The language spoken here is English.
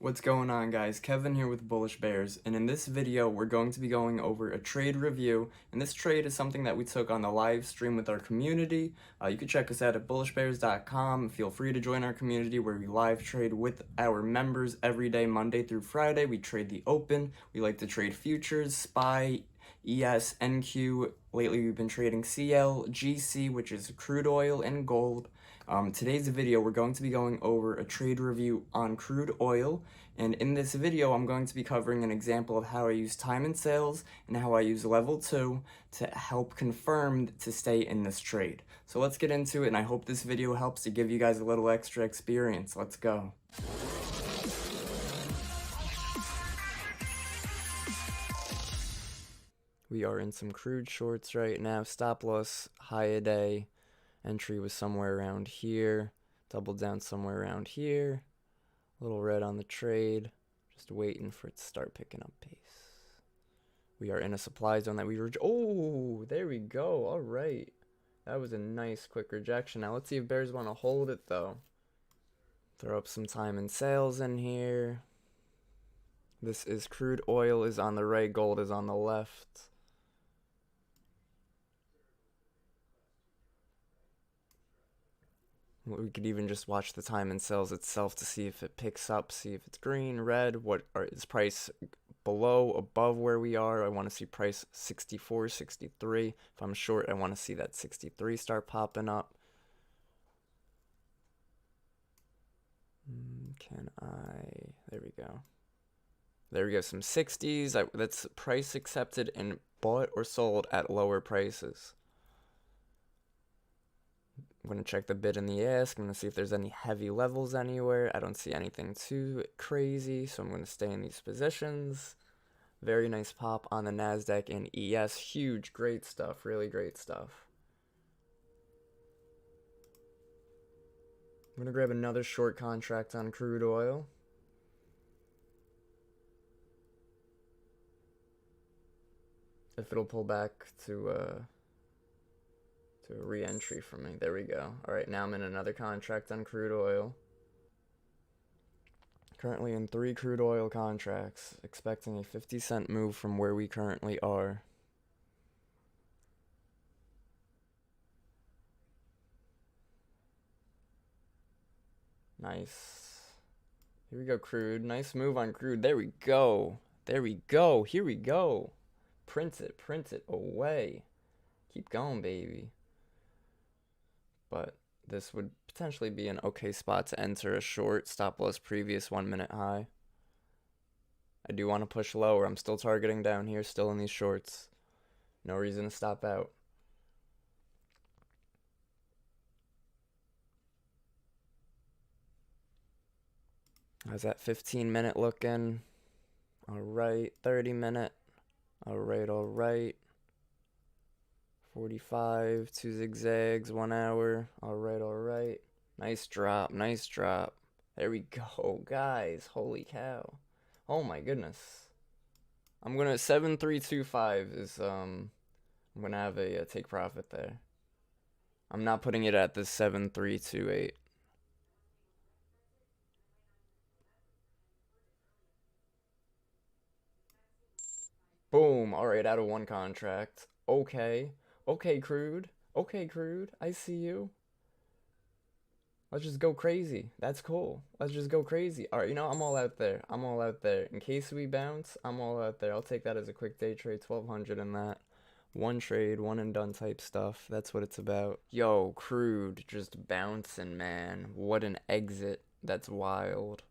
What's going on, guys? Kevin here with Bullish Bears, and in this video we're going to be going over a trade review, and this trade is something that we took on the live stream with our community. You can check us out at bullishbears.com. Feel free to join our community where we live trade with our members every day, Monday through Friday. We trade the open, we like to trade futures, SPY, ES, NQ. Lately we've been trading CL, GC, which is crude oil, and gold. Today's video we're going to be going over a trade review on crude oil, and in this video I'm going to be covering an example of how I use time and sales and how I use level 2 to help confirm to stay in this trade. So let's get into it, and I hope this video helps to give you guys a little extra experience. Let's go. We are in some crude shorts right now. Stop loss high a day. Entry was somewhere around here, doubled down somewhere around here, a little red on the trade, just waiting for it to start picking up pace. We are in a supply zone that we were, oh, there we go, all right. That was a nice quick rejection. Now let's see if bears want to hold it though. Throw up some time and sales in here. This is crude oil is on the right, gold is on the left. We could even just watch the time and sales itself to see if it picks up, see if it's green, red, is price below, above where we are. I want to see price 64, 63. If I'm short, I want to see that 63 start popping up. There we go. There we go, some 60s. That's price accepted and bought or sold at lower prices. I'm going to check the bid and the ask. I'm going to see if there's any heavy levels anywhere. I don't see anything too crazy, so I'm going to stay in these positions. Very nice pop on the NASDAQ and ES. Huge, great stuff, really great stuff. I'm going to grab another short contract on crude oil. If it'll pull back to a re-entry for me. There we go. Alright, now I'm in another contract on crude oil. Currently in 3 crude oil contracts, expecting a 50-cent move from where we currently are. Nice. Here we go, crude. Nice move on crude. There we go. There we go. Here we go. Print it away. Keep going, baby. But this would potentially be an okay spot to enter a short. Stop loss previous 1 minute high. I do want to push lower. I'm still targeting down here, still in these shorts. No reason to stop out. How's that 15-minute looking? Alright, 30-minute. Alright. 45, 2 zigzags, 1 hour. Alright. Nice drop. There we go, guys. Holy cow. Oh my goodness. I'm gonna 7325 is I'm gonna have a take profit there. I'm not putting it at the 7328. Boom. Alright, out of 1 contract. Okay, crude. I see you. Let's just go crazy. That's cool. Let's just go crazy. Alright, you know, I'm all out there. In case we bounce, I'm all out there. I'll take that as a quick day trade, 1200 in that. 1 trade, 1 and done type stuff. That's what it's about. Yo, crude, just bouncing, man. What an exit. That's wild.